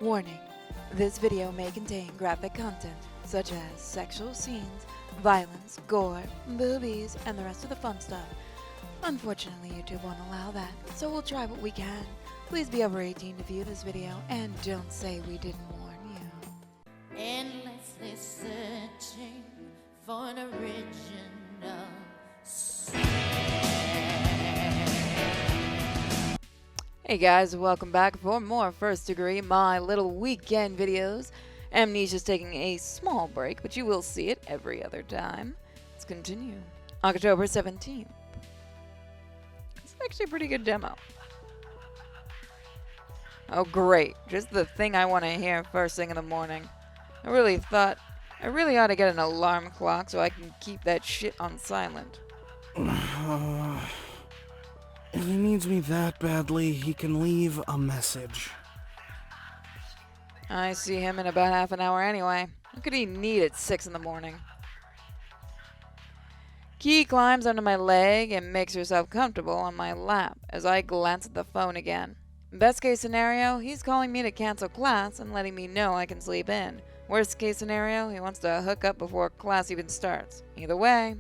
Warning, this video may contain graphic content such as sexual scenes, violence, gore, boobies, and the rest of the fun stuff. Unfortunately, YouTube won't allow that, so we'll try what we can. Please be over 18 to view this video, and don't say we didn't warn you. Endlessly searching for an original sound. Hey guys, welcome back for more First Degree, my little weekend videos. Amnesia's taking a small break, but you will see it every other time. Let's continue. October 17th. It's actually a pretty good demo. Oh great, just the thing I want to hear first thing in the morning. I really ought to get an alarm clock so I can keep that shit on silent. If he needs me that badly, he can leave a message. I see him in about half an hour anyway. What could he need at 6 in the morning? Key climbs under my leg and makes herself comfortable on my lap as I glance at the phone again. Best case scenario, he's calling me to cancel class and letting me know I can sleep in. Worst case scenario, he wants to hook up before class even starts. Either way,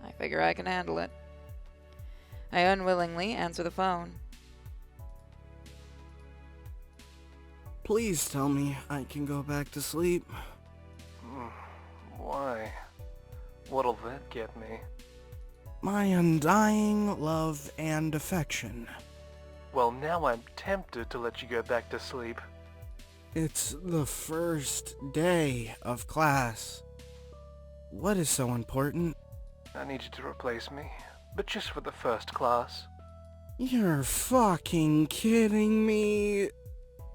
I figure I can handle it. I unwillingly answer the phone. Please tell me I can go back to sleep. Why? What'll that get me? My undying love and affection. Well, now I'm tempted to let you go back to sleep. It's the first day of class. What is so important? I need you to replace me, but just for the first class. You're fucking kidding me.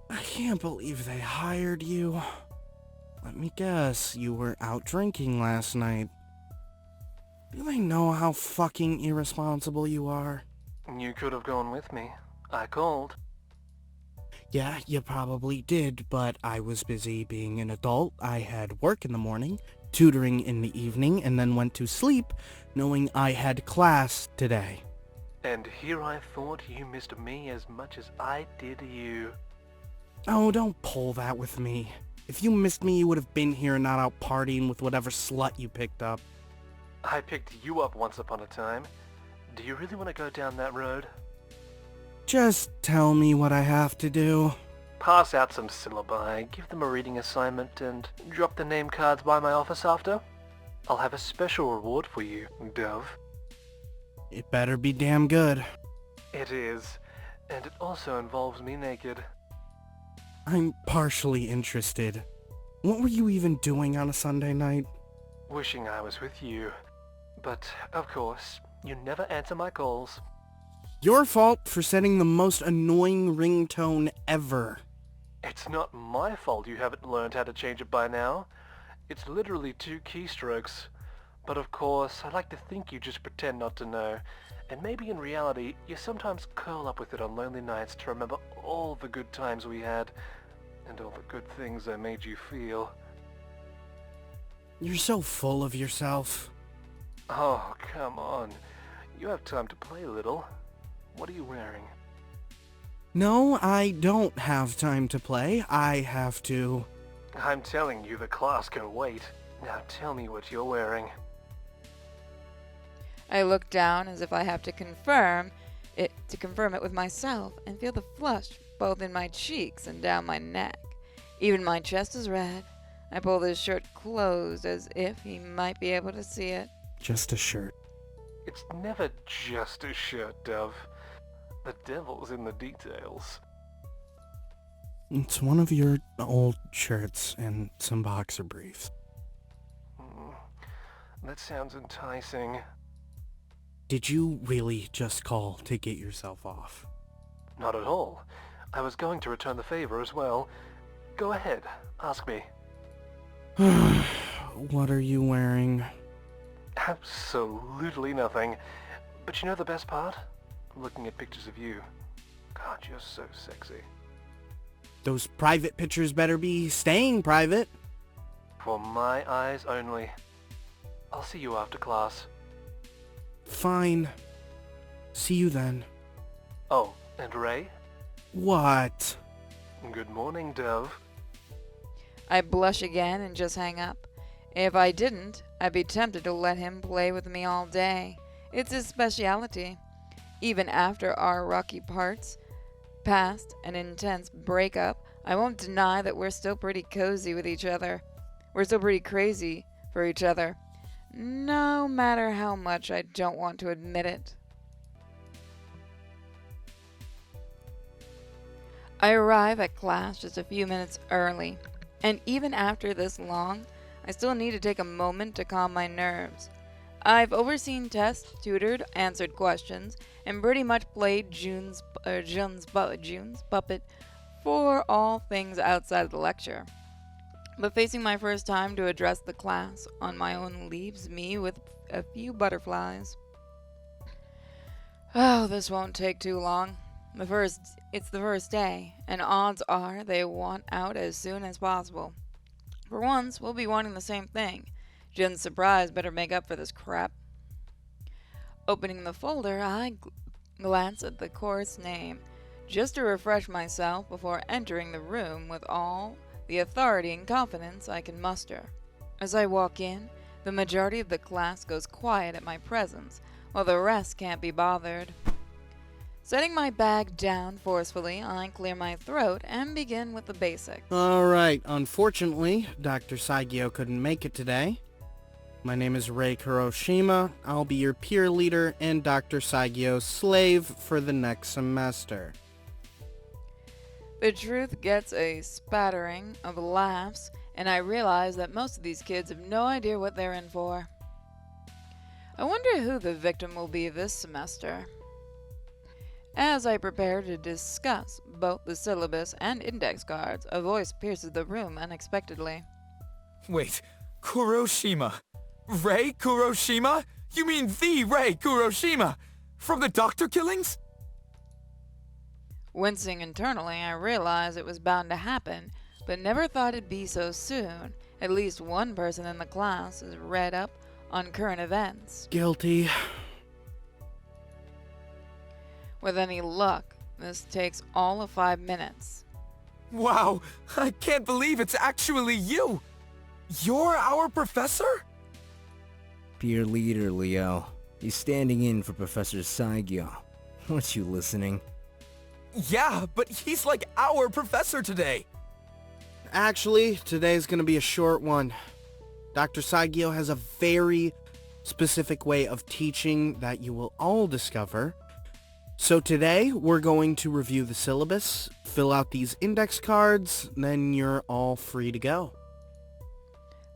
I can't believe they hired you. Let me guess, you were out drinking last night. Do they know how fucking irresponsible you are? You could have gone with me. I called. Yeah, you probably did, but I was busy being an adult. I had work in the morning, tutoring in the evening, and then went to sleep knowing I had class today. And here I thought you missed me as much as I did you. Oh, don't pull that with me. If you missed me, you would have been here and not out partying with whatever slut you picked up. I picked you up once upon a time. Do you really want to go down that road? Just tell me what I have to do. Pass out some syllabi, give them a reading assignment, and drop the name cards by my office after. I'll have a special reward for you, Dove. It better be damn good. It is, and it also involves me naked. I'm partially interested. What were you even doing on a Sunday night? Wishing I was with you. But, of course, you never answer my calls. Your fault for setting the most annoying ringtone ever. It's not my fault you haven't learned how to change it by now. It's literally 2 keystrokes. But of course, I like to think you just pretend not to know. And maybe in reality, you sometimes curl up with it on lonely nights to remember all the good times we had, and all the good things I made you feel. You're so full of yourself. Oh, come on. You have time to play a little. What are you wearing? No, I don't have time to play. I have to... I'm telling you, the class can wait. Now tell me what you're wearing. I look down as if I have to confirm it with myself and feel the flush both in my cheeks and down my neck. Even my chest is red. I pull this shirt closed as if he might be able to see it. Just a shirt. It's never just a shirt, Dove. The devil's in the details. It's one of your old shirts and some boxer briefs. That sounds enticing. Did you really just call to get yourself off? Not at all. I was going to return the favor as well. Go ahead, ask me. What are you wearing? Absolutely nothing. But you know the best part? Looking at pictures of you. God, you're so sexy. Those private pictures better be staying private. For my eyes only. I'll see you after class. Fine. See you then. Oh, and Ray? What? Good morning, Dove. I blush again and just hang up. If I didn't, I'd be tempted to let him play with me all day. It's his specialty. Even after our rocky parts past an intense breakup, I won't deny that we're still pretty cozy with each other. We're still pretty crazy for each other, no matter how much I don't want to admit it. I arrive at class just a few minutes early, and even after this long, I still need to take a moment to calm my nerves. I've overseen tests, tutored, answered questions, and pretty much played June's puppet for all things outside of the lecture. But facing my first time to address the class on my own leaves me with a few butterflies. Oh, this won't take too long. It's the first day, and odds are they want out as soon as possible. For once, we'll be wanting the same thing. Jen's surprise better make up for this crap. Opening the folder, I glance at the course name, just to refresh myself before entering the room with all the authority and confidence I can muster. As I walk in, the majority of the class goes quiet at my presence, while the rest can't be bothered. Setting my bag down forcefully, I clear my throat and begin with the basics. Alright, unfortunately, Dr. Saigyo couldn't make it today. My name is Rei Kuroshima. I'll be your peer leader and Dr. Saigyo's slave for the next semester. The truth gets a spattering of laughs, and I realize that most of these kids have no idea what they're in for. I wonder who the victim will be this semester. As I prepare to discuss both the syllabus and index cards, a voice pierces the room unexpectedly. Wait, Kuroshima? Rei Kuroshima? You mean the Rei Kuroshima? From the doctor killings? Wincing internally, I realized it was bound to happen, but never thought it'd be so soon. At least one person in the class is read up on current events. Guilty. With any luck, this takes all of 5 minutes. Wow, I can't believe it's actually you! You're our professor? Peer leader, Leo. He's standing in for Professor Saigyo. Aren't you listening? Yeah, but he's like our professor today. Actually, today's gonna be a short one. Dr. Saigyo has a very specific way of teaching that you will all discover. So today, we're going to review the syllabus, fill out these index cards, then you're all free to go.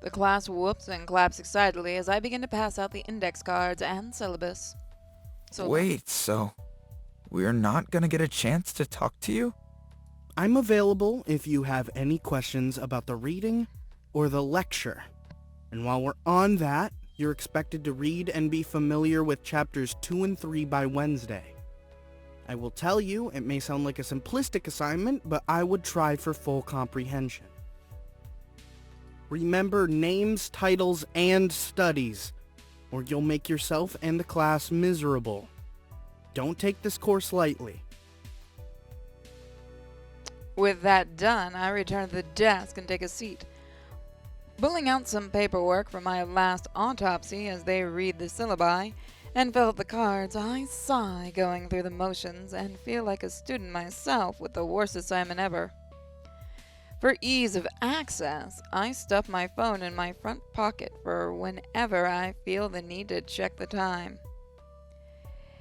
The class whoops and claps excitedly as I begin to pass out the index cards and syllabus. Wait, so we're not gonna get a chance to talk to you? I'm available if you have any questions about the reading or the lecture. And while we're on that, you're expected to read and be familiar with chapters 2 and 3 by Wednesday. I will tell you, it may sound like a simplistic assignment, but I would try for full comprehension. Remember names, titles, and studies, or you'll make yourself and the class miserable. Don't take this course lightly. With that done, I return to the desk and take a seat. Pulling out some paperwork from my last autopsy as they read the syllabi and fill out the cards, I sigh going through the motions and feel like a student myself with the worst assignment ever. For ease of access, I stuff my phone in my front pocket for whenever I feel the need to check the time.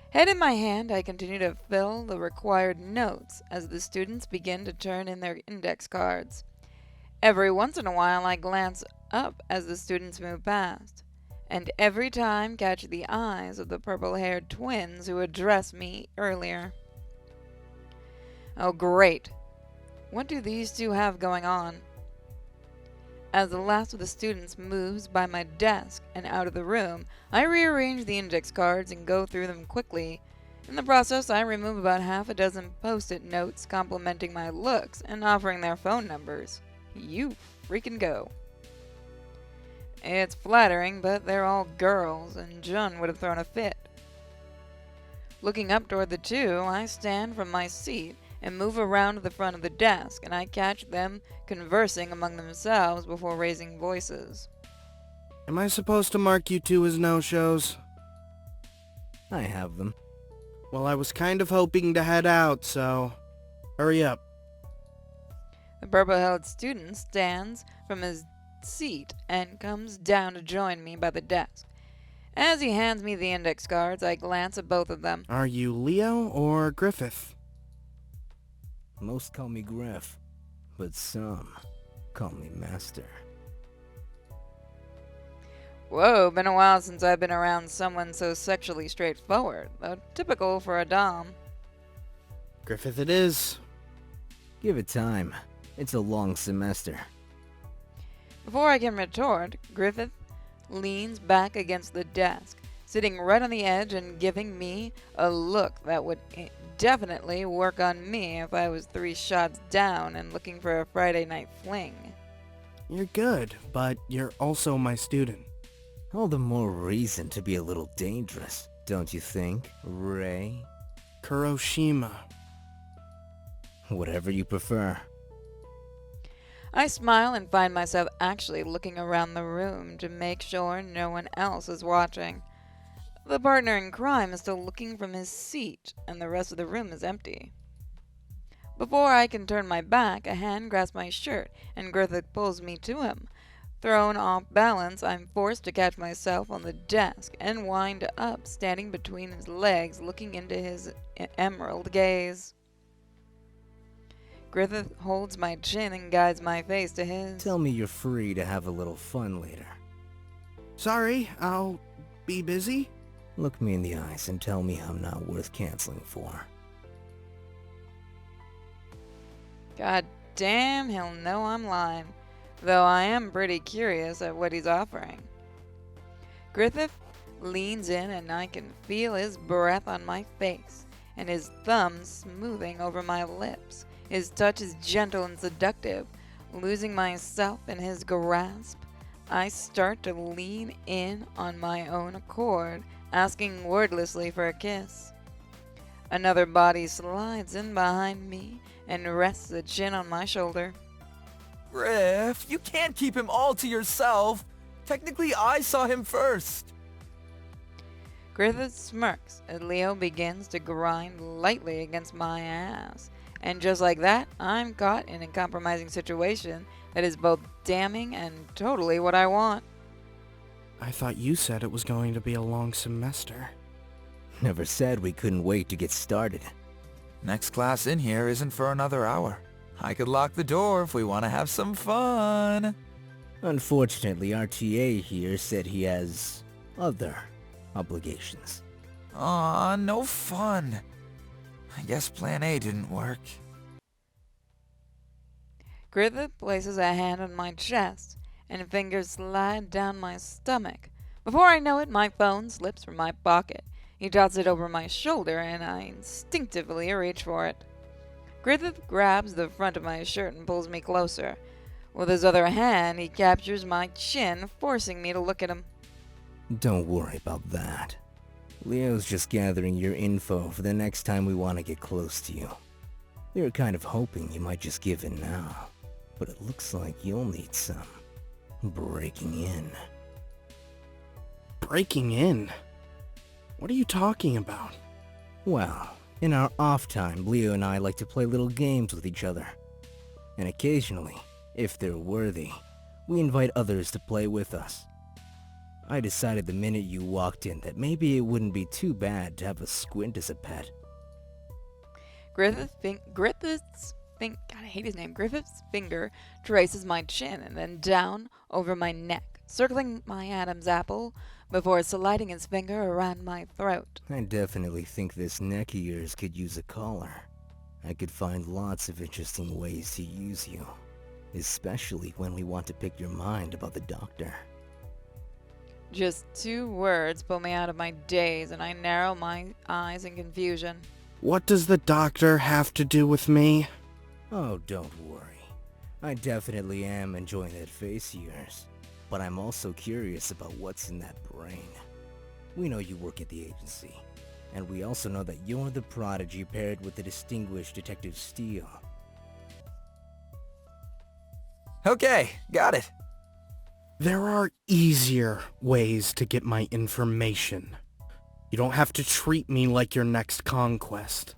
Head in my hand, I continue to fill the required notes as the students begin to turn in their index cards. Every once in a while, I glance up as the students move past, and every time catch the eyes of the purple-haired twins who addressed me earlier. Oh, great. What do these two have going on? As the last of the students moves by my desk and out of the room, I rearrange the index cards and go through them quickly. In the process, I remove about half a dozen post-it notes complimenting my looks and offering their phone numbers. You freaking go. It's flattering, but they're all girls, and Jun would have thrown a fit. Looking up toward the two, I stand from my seat and move around to the front of the desk, and I catch them conversing among themselves before raising voices. Am I supposed to mark you two as no-shows? I have them. Well, I was kind of hoping to head out, so hurry up. The purple-haired student stands from his seat and comes down to join me by the desk. As he hands me the index cards, I glance at both of them. Are you Leo or Griffith? Most call me Griff, but some call me Master. Whoa, been a while since I've been around someone so sexually straightforward, though typical for a dom. Griffith it is. Give it time. It's a long semester. Before I can retort, Griffith leans back against the desk, sitting right on the edge and giving me a look that would definitely work on me if I was 3 shots down and looking for a Friday night fling. You're good, but you're also my student. All the more reason to be a little dangerous, don't you think, Ray? Kuroshima. Whatever you prefer. I smile and find myself actually looking around the room to make sure no one else is watching. The partner in crime is still looking from his seat, and the rest of the room is empty. Before I can turn my back, a hand grasps my shirt, and Griffith pulls me to him. Thrown off balance, I'm forced to catch myself on the desk and wind up, standing between his legs, looking into his emerald gaze. Griffith holds my chin and guides my face to his. Tell me you're free to have a little fun later. Sorry, I'll be busy. Look me in the eyes and tell me I'm not worth canceling for. God damn, he'll know I'm lying, though I am pretty curious at what he's offering. Griffith leans in and I can feel his breath on my face and his thumb smoothing over my lips. His touch is gentle and seductive. Losing myself in his grasp, I start to lean in on my own accord, asking wordlessly for a kiss. Another body slides in behind me and rests a chin on my shoulder. Griff, you can't keep him all to yourself. Technically, I saw him first. Griffith smirks as Leo begins to grind lightly against my ass. And just like that, I'm caught in a compromising situation that is both damning and totally what I want. I thought you said it was going to be a long semester. Never said we couldn't wait to get started. Next class in here isn't for another hour. I could lock the door if we want to have some fun. Unfortunately, our TA here said he has other obligations. Aw, no fun. I guess plan A didn't work. Griffith places a hand on my chest and fingers slide down my stomach. Before I know it, my phone slips from my pocket. He tosses it over my shoulder and I instinctively reach for it. Griffith grabs the front of my shirt and pulls me closer. With his other hand, he captures my chin, forcing me to look at him. Don't worry about that. Leo's just gathering your info for the next time we want to get close to you. We were kind of hoping you might just give in now, but it looks like you'll need some breaking in. Breaking in? What are you talking about? Well, in our off time, Leo and I like to play little games with each other. And occasionally, if they're worthy, we invite others to play with us. I decided the minute you walked in that maybe it wouldn't be too bad to have a squint as a pet. Griffith's finger traces my chin and then down over my neck, circling my Adam's apple before sliding his finger around my throat. I definitely think this neck of yours could use a collar. I could find lots of interesting ways to use you, especially when we want to pick your mind about the doctor. Just 2 words pull me out of my daze, and I narrow my eyes in confusion. What does the doctor have to do with me? Oh, don't worry. I definitely am enjoying that face of yours, but I'm also curious about what's in that brain. We know you work at the agency, And we also know that you're the prodigy paired with the distinguished Detective Steele. Okay, got it. There are easier ways to get my information. You don't have to treat me like your next conquest.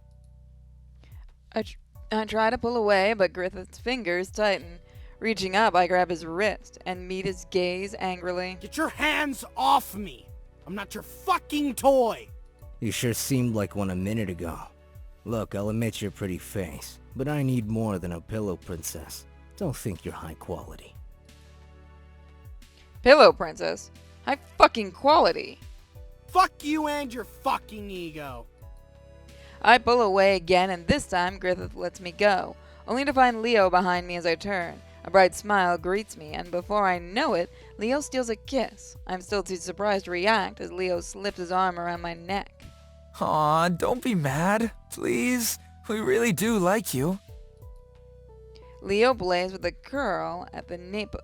I try to pull away, but Griffith's fingers tighten. Reaching up, I grab his wrist and meet his gaze angrily. Get your hands off me! I'm not your fucking toy! You sure seemed like one a minute ago. Look, I'll admit your pretty face, but I need more than a pillow princess. Don't think you're high quality. Pillow princess? High fucking quality. Fuck you and your fucking ego! I pull away again, and this time Griffith lets me go, only to find Leo behind me as I turn. A bright smile greets me, and before I know it, Leo steals a kiss. I'm still too surprised to react as Leo slips his arm around my neck. Aw, don't be mad, please. We really do like you. Leo plays with a curl at the nape,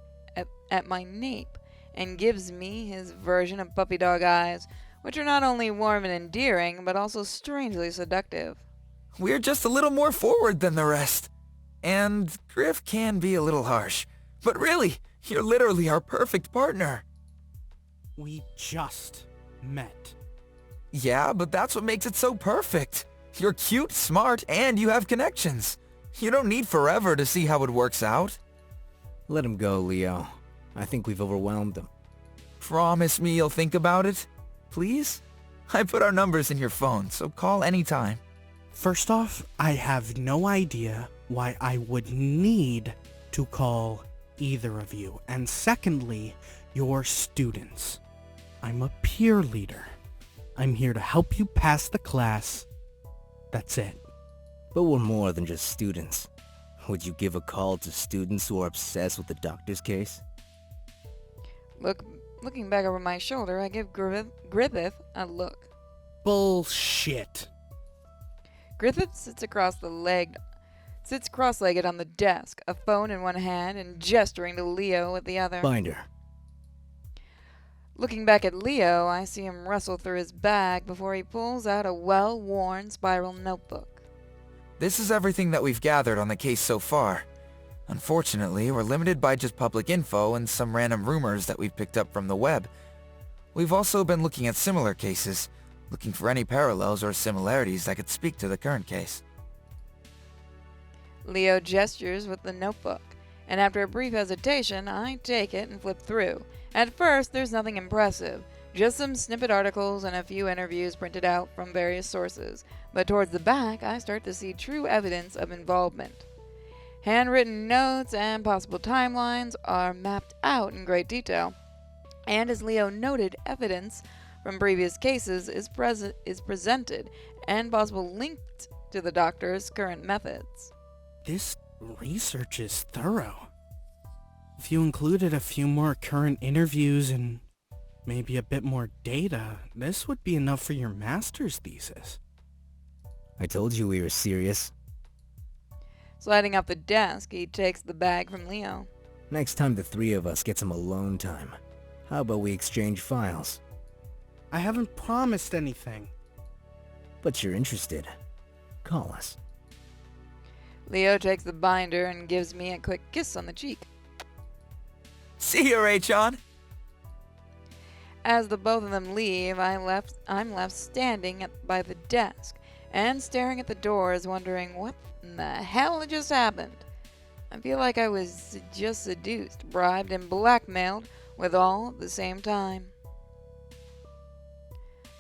at my nape, and gives me his version of puppy dog eyes, which are not only warm and endearing, but also strangely seductive. We're just a little more forward than the rest. And Griff can be a little harsh. But really, you're literally our perfect partner. We just met. Yeah, but that's what makes it so perfect. You're cute, smart, and you have connections. You don't need forever to see how it works out. Let him go, Leo. I think we've overwhelmed him. Promise me you'll think about it, please? I put our numbers in your phone, so call anytime. First off, I have no idea why I would need to call either of you. And secondly, you're students. I'm a peer leader. I'm here to help you pass the class. That's it. But we're more than just students. Would you give a call to students who are obsessed with the doctor's case? Looking back over my shoulder, I give Griffith a look. Bullshit. Griffith sits cross-legged on the desk, a phone in one hand and gesturing to Leo with the other. Binder. Looking back at Leo, I see him rustle through his bag before he pulls out a well-worn spiral notebook. This is everything that we've gathered on the case so far. Unfortunately, we're limited by just public info and some random rumors that we've picked up from the web. We've also been looking at similar cases, looking for any parallels or similarities that could speak to the current case. Leo gestures with the notebook, and after a brief hesitation, I take it and flip through. At first, there's nothing impressive, just some snippet articles and a few interviews printed out from various sources, but towards the back, I start to see true evidence of involvement. Handwritten notes and possible timelines are mapped out in great detail, and as Leo noted, evidence from previous cases is presented and possible linked to the doctor's current methods. This research is thorough. If you included a few more current interviews and maybe a bit more data, this would be enough for your master's thesis. I told you we were serious. Sliding off the desk, he takes the bag from Leo. Next time the three of us get some alone time, how about we exchange files? I haven't promised anything. But you're interested. Call us. Leo takes the binder and gives me a quick kiss on the cheek. See you, Ray-chan. As the both of them leave, I'm left standing by the desk and staring at the doors, wondering what in the hell just happened. I feel like I was just seduced, bribed, and blackmailed with all at the same time.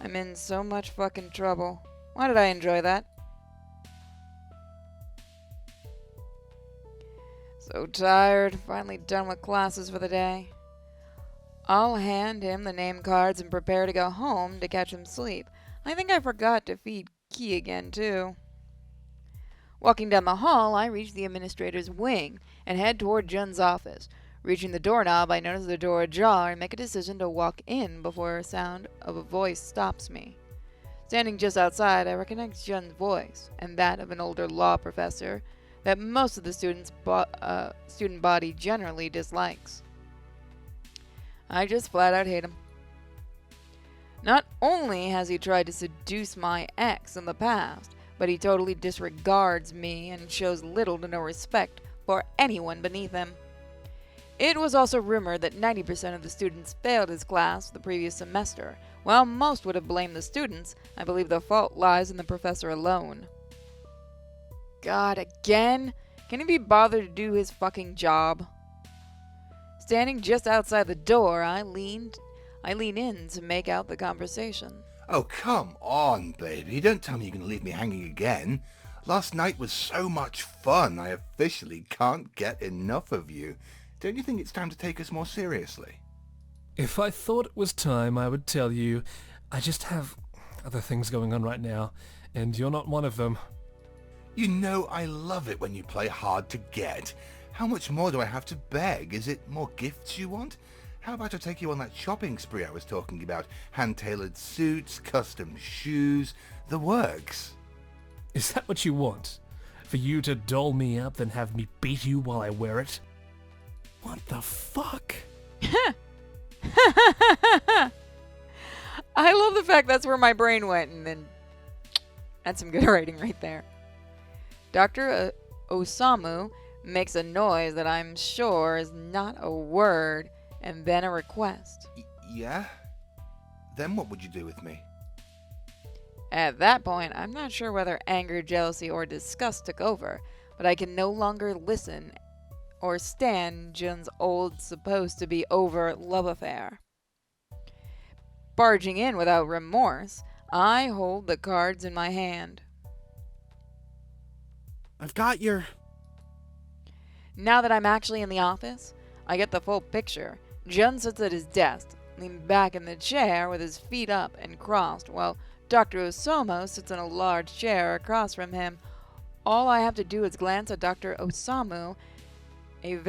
I'm in so much fucking trouble. Why did I enjoy that? So tired, finally done with classes for the day. I'll hand him the name cards and prepare to go home to catch him sleep. I think I forgot to feed Key again, too. Walking down the hall, I reach the administrator's wing and head toward Jun's office. Reaching the doorknob, I notice the door ajar and make a decision to walk in before a sound of a voice stops me. Standing just outside, I recognize Jun's voice and that of an older law professor that most of the student body generally dislikes. I just flat out hate him. Not only has he tried to seduce my ex in the past, but he totally disregards me and shows little to no respect for anyone beneath him. It was also rumored that 90% of the students failed his class the previous semester. While most would have blamed the students, I believe the fault lies in the professor alone. God, again? Can he be bothered to do his fucking job? Standing just outside the door, I lean in to make out the conversation. Oh, come on, baby. Don't tell me you're going to leave me hanging again. Last night was so much fun. I officially can't get enough of you. Don't you think it's time to take us more seriously? If I thought it was time, I would tell you. I just have other things going on right now, and you're not one of them. You know I love it when you play hard to get. How much more do I have to beg? Is it more gifts you want? How about I take you on that shopping spree I was talking about? Hand-tailored suits, custom shoes, the works. Is that what you want? For you to doll me up, then have me beat you while I wear it? What the fuck? I love the fact that's where my brain went, and then that's some good writing right there. Dr. Osamu makes a noise that I'm sure is not a word, and then a request. Yeah? Then what would you do with me? At that point, I'm not sure whether anger, jealousy, or disgust took over, but I can no longer listen or stand Jun's old, supposed-to-be-over love affair. Barging in without remorse, I hold the cards in my hand. I've got your... Now that I'm actually in the office, I get the full picture. Jun sits at his desk, leaned back in the chair with his feet up and crossed, while Dr. Osamu sits in a large chair across from him. All I have to do is glance at Dr. Osamu in a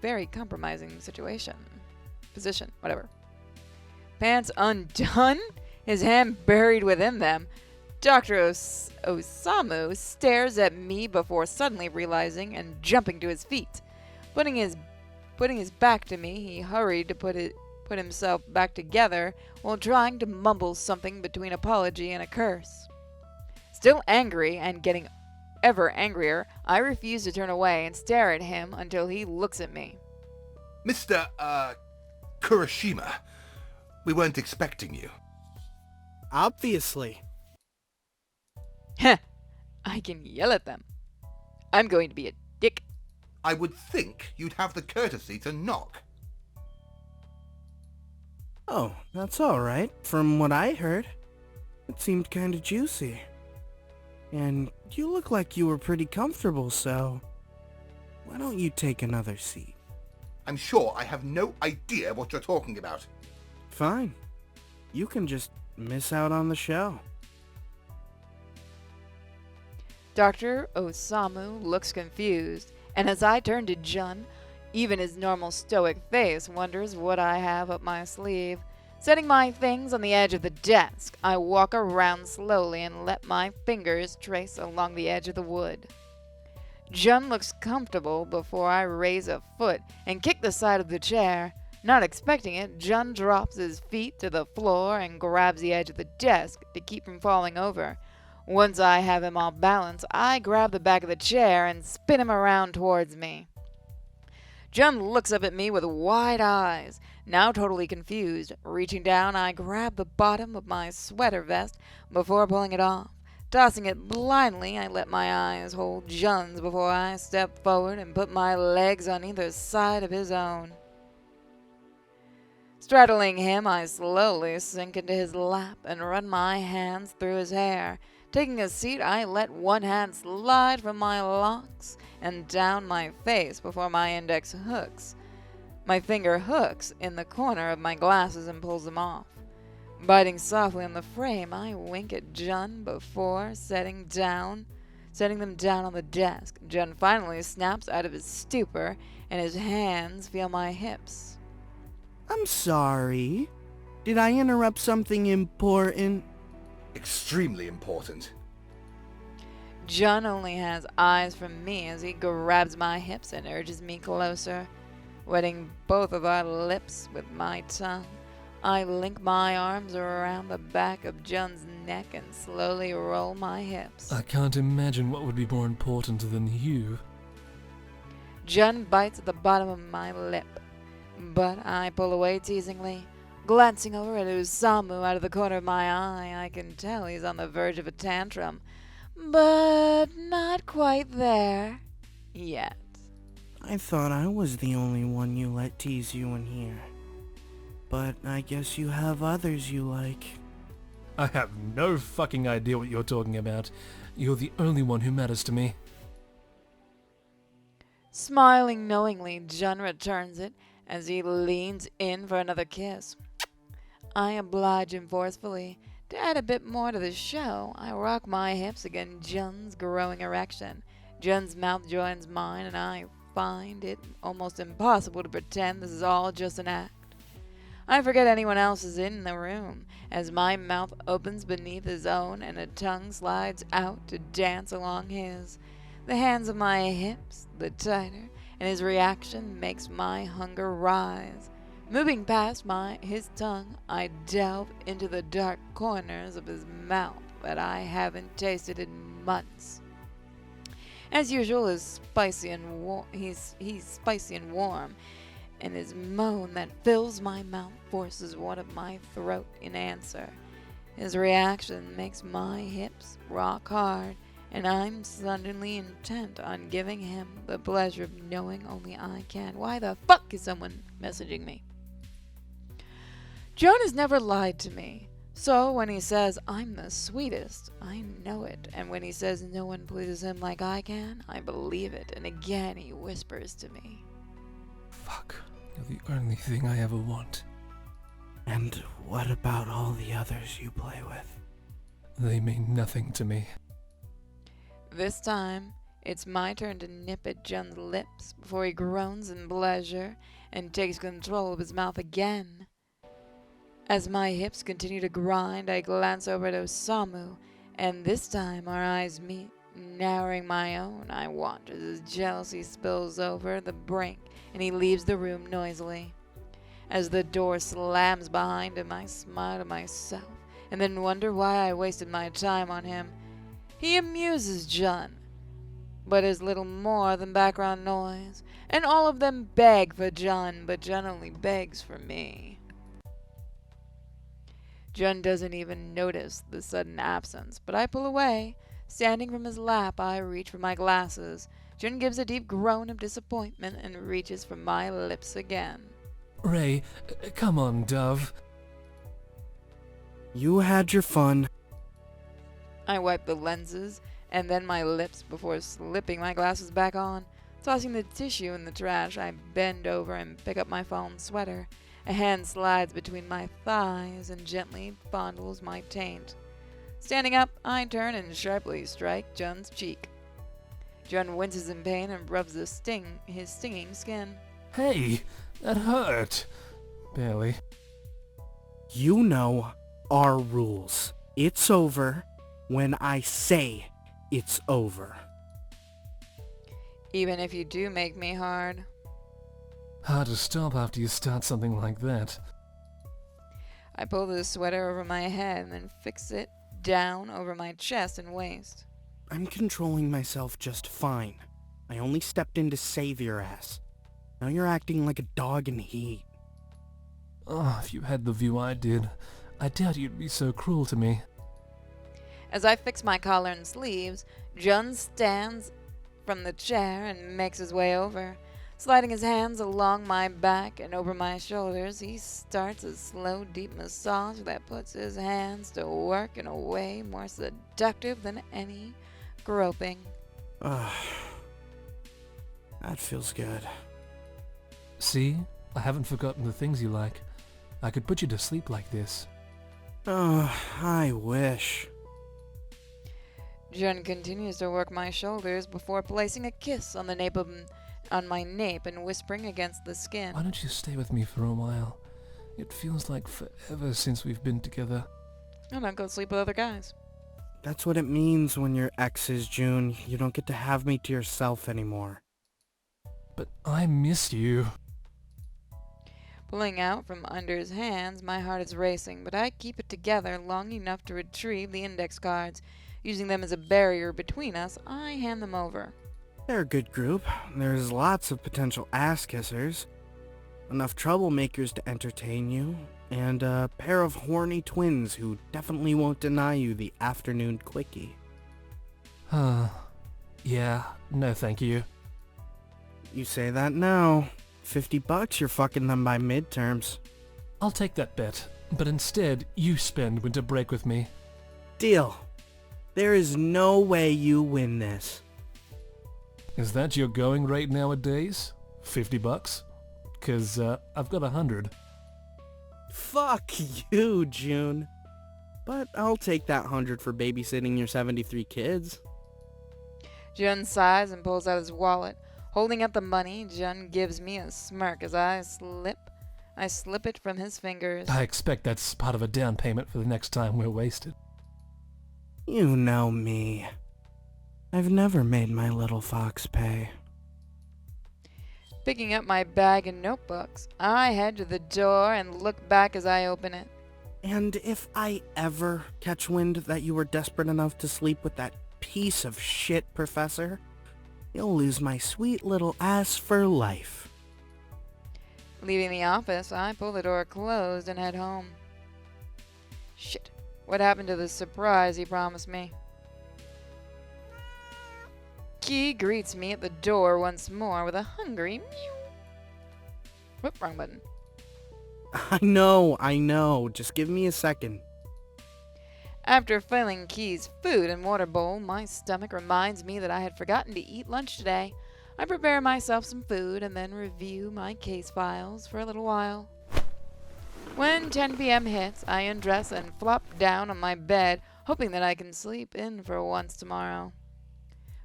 very compromising position, whatever. Pants undone, his hand buried within them, Dr. Osamu stares at me before suddenly realizing and jumping to his feet. Putting his back to me, he hurried to put himself back together while trying to mumble something between apology and a curse. Still angry and getting ever angrier, I refuse to turn away and stare at him until he looks at me. Mr. Kurashima, we weren't expecting you. Obviously. Heh, I can yell at them. I'm going to be a dick. I would think you'd have the courtesy to knock. Oh, that's alright. From what I heard, it seemed kinda juicy. And you look like you were pretty comfortable, so... why don't you take another seat? I'm sure I have no idea what you're talking about. Fine. You can just miss out on the show. Dr. Osamu looks confused, and as I turn to Jun, even his normal stoic face wonders what I have up my sleeve. Setting my things on the edge of the desk, I walk around slowly and let my fingers trace along the edge of the wood. Jun looks comfortable before I raise a foot and kick the side of the chair. Not expecting it, Jun drops his feet to the floor and grabs the edge of the desk to keep from falling over. Once I have him off balance, I grab the back of the chair and spin him around towards me. Jun looks up at me with wide eyes, now totally confused. Reaching down, I grab the bottom of my sweater vest before pulling it off. Tossing it blindly, I let my eyes hold Jun's before I step forward and put my legs on either side of his own. Straddling him, I slowly sink into his lap and run my hands through his hair. Taking a seat, I let one hand slide from my locks and down my face before my index hooks. My finger hooks in the corner of my glasses and pulls them off. Biting softly on the frame, I wink at Jun before setting them down on the desk. Jun finally snaps out of his stupor, and his hands feel my hips. I'm sorry. Did I interrupt something important? Extremely important. Jun only has eyes for me as he grabs my hips and urges me closer. Wetting both of our lips with my tongue, I link my arms around the back of Jun's neck and slowly roll my hips. I can't imagine what would be more important than you. Jun bites at the bottom of my lip, but I pull away teasingly. Glancing over at Usamu out of the corner of my eye, I can tell he's on the verge of a tantrum, but not quite there yet. I thought I was the only one you let tease you in here. But I guess you have others you like. I have no fucking idea what you're talking about. You're the only one who matters to me. Smiling knowingly, Jun returns it as he leans in for another kiss. I oblige him forcefully. To add a bit more to the show, I rock my hips against Jun's growing erection. Jun's mouth joins mine, and I find it almost impossible to pretend this is all just an act. I forget anyone else is in the room as my mouth opens beneath his own and a tongue slides out to dance along his. The hands of my hips, the tighter, and his reaction makes my hunger rise. Moving past his tongue, I delve into the dark corners of his mouth that I haven't tasted in months. As usual, he's spicy and warm, and his moan that fills my mouth forces one of my throat in answer. His reaction makes my hips rock hard, and I'm suddenly intent on giving him the pleasure of knowing only I can. Why the fuck is someone messaging me? Joan has never lied to me, so when he says I'm the sweetest, I know it, and when he says no one pleases him like I can, I believe it, and again he whispers to me. Fuck. You're the only thing I ever want. And what about all the others you play with? They mean nothing to me. This time, it's my turn to nip at Jun's lips before he groans in pleasure and takes control of his mouth again. As my hips continue to grind, I glance over at Osamu, and this time our eyes meet, narrowing my own. I watch as his jealousy spills over the brink, and he leaves the room noisily. As the door slams behind him, I smile to myself, and then wonder why I wasted my time on him. He amuses Jun, but is little more than background noise, and all of them beg for Jun, but Jun only begs for me. Jun doesn't even notice the sudden absence, but I pull away. Standing from his lap, I reach for my glasses. Jun gives a deep groan of disappointment and reaches for my lips again. Ray, come on, Dove. You had your fun. I wipe the lenses and then my lips before slipping my glasses back on. Tossing the tissue in the trash, I bend over and pick up my fallen sweater. A hand slides between my thighs and gently fondles my taint. Standing up, I turn and sharply strike Jun's cheek. Jun winces in pain and rubs his stinging skin. Hey, that hurt. Barely. You know our rules. It's over when I say it's over. Even if you do make me hard. Hard to stop after you start something like that. I pull the sweater over my head and then fix it down over my chest and waist. I'm controlling myself just fine. I only stepped in to save your ass. Now you're acting like a dog in heat. Oh, if you had the view I did, I doubt you'd be so cruel to me. As I fix my collar and sleeves, Jun stands from the chair and makes his way over. Sliding his hands along my back and over my shoulders, he starts a slow, deep massage that puts his hands to work in a way more seductive than any groping. That feels good. See? I haven't forgotten the things you like. I could put you to sleep like this. Oh, I wish. Jun continues to work my shoulders before placing a kiss on my nape and whispering against the skin. Why don't you stay with me for a while? It feels like forever since we've been together. I'm not gonna sleep with other guys. That's what it means when you're exes, June. You don't get to have me to yourself anymore. But I miss you. Pulling out from under his hands, my heart is racing, but I keep it together long enough to retrieve the index cards. Using them as a barrier between us, I hand them over. They're a good group. There's lots of potential ass-kissers, enough troublemakers to entertain you, and a pair of horny twins who definitely won't deny you the afternoon quickie. Yeah, no thank you. You say that now. $50, you're fucking them by midterms. I'll take that bet, but instead, you spend winter break with me. Deal. There is no way you win this. Is that your going rate nowadays? $50? 'Cause, I've got 100. Fuck you, June. But I'll take that 100 for babysitting your 73 kids. Jun sighs and pulls out his wallet. Holding out the money, Jun gives me a smirk as I slip it from his fingers. I expect that's part of a down payment for the next time we're wasted. You know me. I've never made my little fox pay. Picking up my bag and notebooks, I head to the door and look back as I open it. And if I ever catch wind that you were desperate enough to sleep with that piece of shit professor, you'll lose my sweet little ass for life. Leaving the office, I pull the door closed and head home. Shit. What happened to the surprise he promised me? Key greets me at the door once more with a hungry mew. Whoop, wrong button. I know. Just give me a second. After filling Key's food and water bowl, my stomach reminds me that I had forgotten to eat lunch today. I prepare myself some food and then review my case files for a little while. When 10 p.m. hits, I undress and flop down on my bed, hoping that I can sleep in for once tomorrow.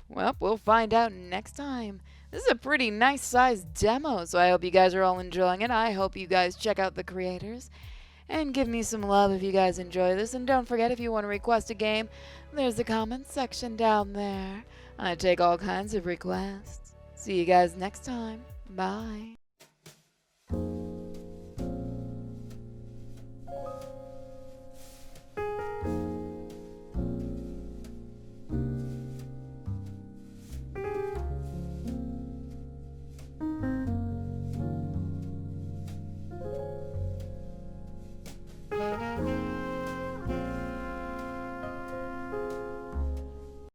Well, we'll find out next time. This is a pretty nice-sized demo, so I hope you guys are all enjoying it. I hope you guys check out the creators. And give me some love if you guys enjoy this. And don't forget, if you want to request a game, there's the comments section down there. I take all kinds of requests. See you guys next time. Bye.